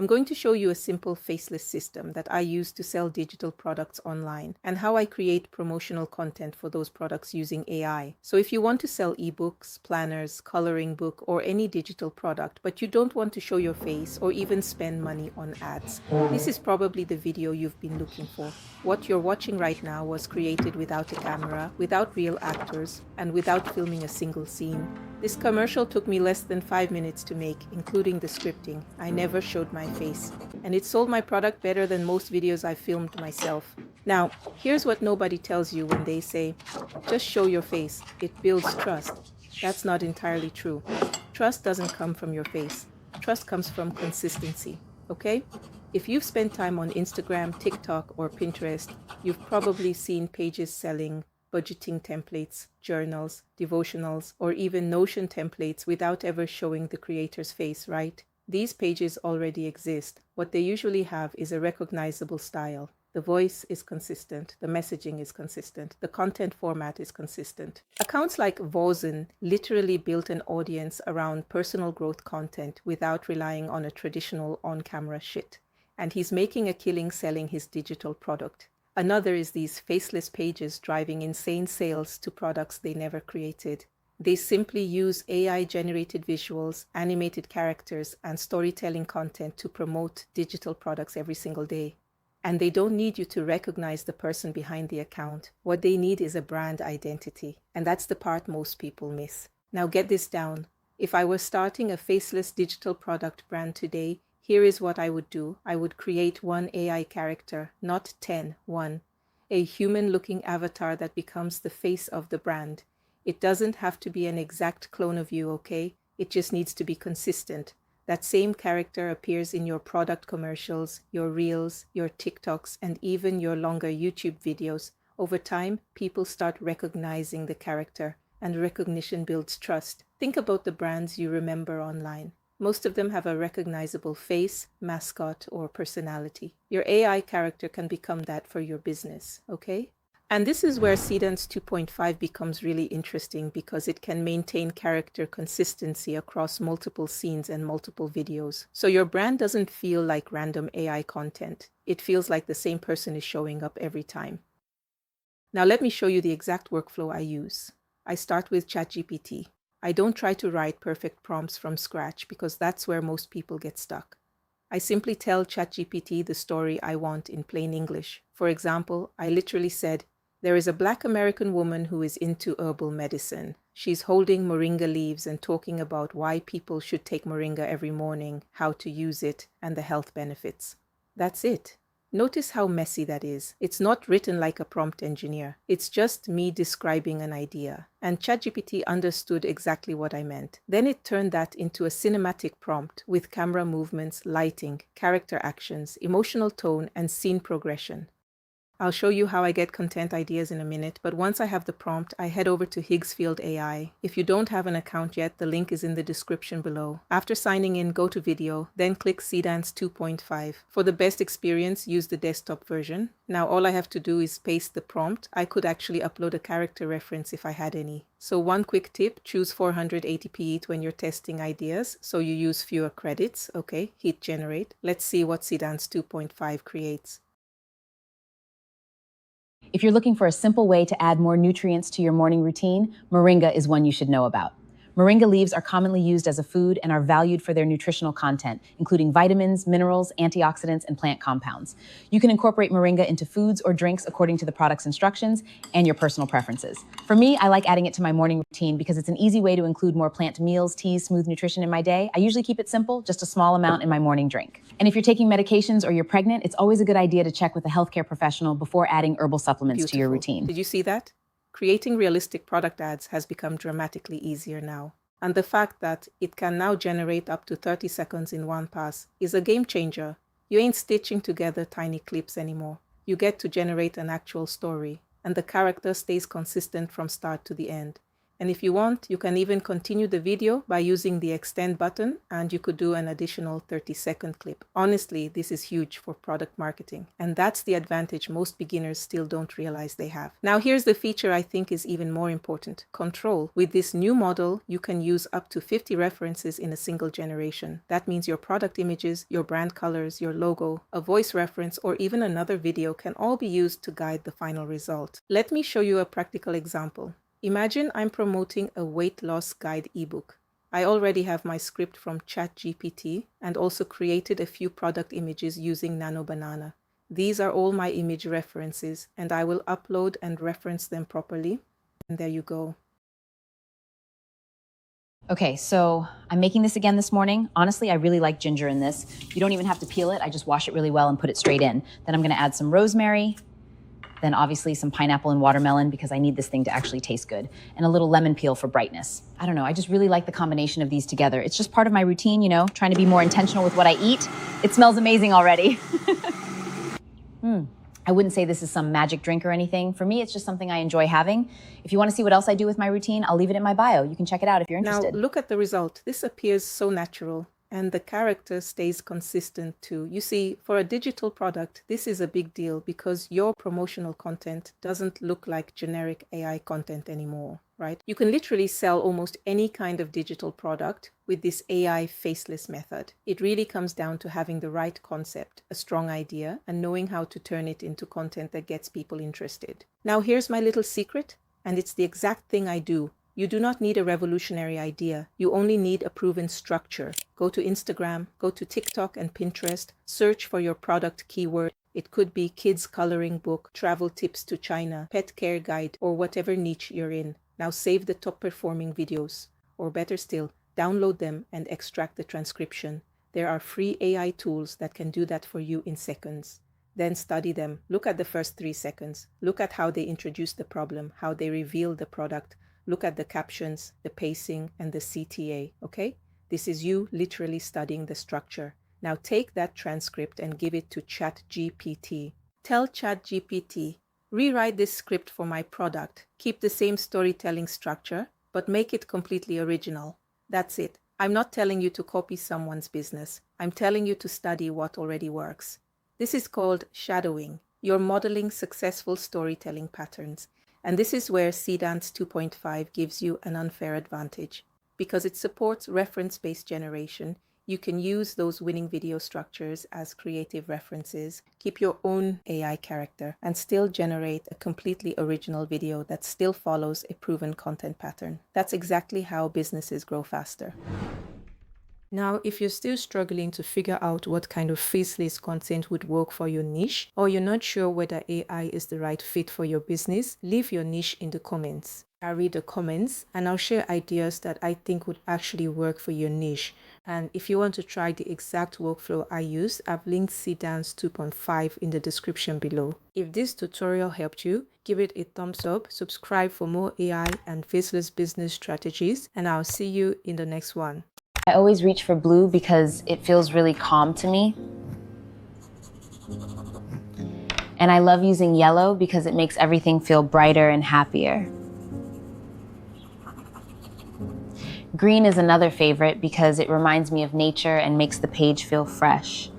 I'm going to show you a simple faceless system that I use to sell digital products online and how I create promotional content for those products using AI. So if you want to sell ebooks, planners, coloring book, or any digital product, but you don't want to show your face or even spend money on ads, this is probably the video you've been looking for. What you're watching right now was created without a camera, without real actors, and without filming a single scene. This commercial took me less than 5 minutes to make, including the scripting. I never showed my face. And it sold my product better than most videos I filmed myself. Now, here's what nobody tells you when they say, just show your face. It builds trust. That's not entirely true. Trust doesn't come from your face. Trust comes from consistency, okay? If you've spent time on Instagram, TikTok, or Pinterest, you've probably seen pages selling budgeting templates, journals, devotionals, or even Notion templates without ever showing the creator's face, right? These pages already exist. What they usually have is a recognizable style. The voice is consistent, the messaging is consistent, the content format is consistent. Accounts like Vozen literally built an audience around personal growth content without relying on a traditional on-camera shit. And he's making a killing selling his digital product. Another is these faceless pages driving insane sales to products they never created. They simply use AI-generated visuals, animated characters, and storytelling content to promote digital products every single day. And they don't need you to recognize the person behind the account. What they need is a brand identity. And that's the part most people miss. Now get this down. If I were starting a faceless digital product brand today, here is what I would do. I would create one AI character, not 10, one. A human-looking avatar that becomes the face of the brand. It doesn't have to be an exact clone of you, okay? It just needs to be consistent. That same character appears in your product commercials, your reels, your TikToks, and even your longer YouTube videos. Over time, people start recognizing the character, and recognition builds trust. Think about the brands you remember online. Most of them have a recognizable face, mascot, or personality. Your AI character can become that for your business, okay? And this is where Seedance 2.5 becomes really interesting because it can maintain character consistency across multiple scenes and multiple videos. So your brand doesn't feel like random AI content. It feels like the same person is showing up every time. Now let me show you the exact workflow I use. I start with ChatGPT. I don't try to write perfect prompts from scratch because that's where most people get stuck. I simply tell ChatGPT the story I want in plain English. For example, I literally said, there is a Black American woman who is into herbal medicine. She's holding moringa leaves and talking about why people should take moringa every morning, how to use it, and the health benefits. That's it. Notice how messy that is. It's not written like a prompt engineer. It's just me describing an idea. And ChatGPT understood exactly what I meant. Then it turned that into a cinematic prompt with camera movements, lighting, character actions, emotional tone, and scene progression. I'll show you how I get content ideas in a minute, but once I have the prompt, I head over to Higgsfield AI. If you don't have an account yet, the link is in the description below. After signing in, go to video, then click Seedance 2.5. For the best experience, use the desktop version. Now all I have to do is paste the prompt. I could actually upload a character reference if I had any. So one quick tip, choose 480p it when you're testing ideas, so you use fewer credits. Okay, hit generate. Let's see what Seedance 2.5 creates. If you're looking for a simple way to add more nutrients to your morning routine, moringa is one you should know about. Moringa leaves are commonly used as a food and are valued for their nutritional content, including vitamins, minerals, antioxidants, and plant compounds. You can incorporate moringa into foods or drinks according to the product's instructions and your personal preferences. For me, I like adding it to my morning routine because it's an easy way to include more plant meals, teas, smooth nutrition in my day. I usually keep it simple, just a small amount in my morning drink. And if you're taking medications or you're pregnant, it's always a good idea to check with a healthcare professional before adding herbal supplements to your routine. Did you see that? Creating realistic product ads has become dramatically easier now. And the fact that it can now generate up to 30 seconds in one pass is a game changer. You ain't stitching together tiny clips anymore. You get to generate an actual story, and the character stays consistent from start to the end. And if you want, you can even continue the video by using the extend button, and you could do an additional 30-second clip. Honestly, this is huge for product marketing, and that's the advantage most beginners still don't realize they have. Now here's the feature I think is even more important: control. With this new model, you can use up to 50 references in a single generation. That means your product images, your brand colors, your logo, a voice reference, or even another video can all be used to guide the final result. Let me show you a practical example. Imagine I'm promoting a weight loss guide ebook. I already have my script from ChatGPT and also created a few product images using Nano Banana. These are all my image references, and I will upload and reference them properly. And there you go. Okay, so I'm making this again this morning. Honestly, I really like ginger in this. You don't even have to peel it. I just wash it really well and put it straight in. Then I'm gonna add some rosemary, then obviously some pineapple and watermelon because I need this thing to actually taste good, and a little lemon peel for brightness. I don't know, I just really like the combination of these together. It's just part of my routine, you know, trying to be more intentional with what I eat. It smells amazing already. I wouldn't say this is some magic drink or anything. For me, it's just something I enjoy having. If you want to see what else I do with my routine, I'll leave it in my bio. You can check it out if you're interested. Now look at the result. This appears so natural, and the character stays consistent too. You see, for a digital product, this is a big deal because your promotional content doesn't look like generic AI content anymore, right? You can literally sell almost any kind of digital product with this AI faceless method. It really comes down to having the right concept, a strong idea, and knowing how to turn it into content that gets people interested. Now here's my little secret, and it's the exact thing I do. You do not need a revolutionary idea. You only need a proven structure. Go to Instagram, go to TikTok and Pinterest, search for your product keyword. It could be kids coloring book, travel tips to China, pet care guide, or whatever niche you're in. Now save the top performing videos, or better still, download them and extract the transcription. There are free AI tools that can do that for you in seconds. Then study them. Look at the first 3 seconds. Look at how they introduce the problem, how they reveal the product. Look at the captions, the pacing, and the CTA, okay? This is you literally studying the structure. Now take that transcript and give it to ChatGPT. Tell ChatGPT, rewrite this script for my product. Keep the same storytelling structure, but make it completely original. That's it. I'm not telling you to copy someone's business. I'm telling you to study what already works. This is called shadowing. You're modeling successful storytelling patterns. And this is where Seedance 2.5 gives you an unfair advantage. Because it supports reference-based generation, you can use those winning video structures as creative references, keep your own AI character, and still generate a completely original video that still follows a proven content pattern. That's exactly how businesses grow faster. Now, if you're still struggling to figure out what kind of faceless content would work for your niche, or you're not sure whether AI is the right fit for your business, leave your niche in the comments. I'll read the comments and I'll share ideas that I think would actually work for your niche. And if you want to try the exact workflow I use, I've linked Seedance 2.5 in the description below. If this tutorial helped you, give it a thumbs up, subscribe for more AI and faceless business strategies, and I'll see you in the next one. I always reach for blue because it feels really calm to me. And I love using yellow because it makes everything feel brighter and happier. Green is another favorite because it reminds me of nature and makes the page feel fresh.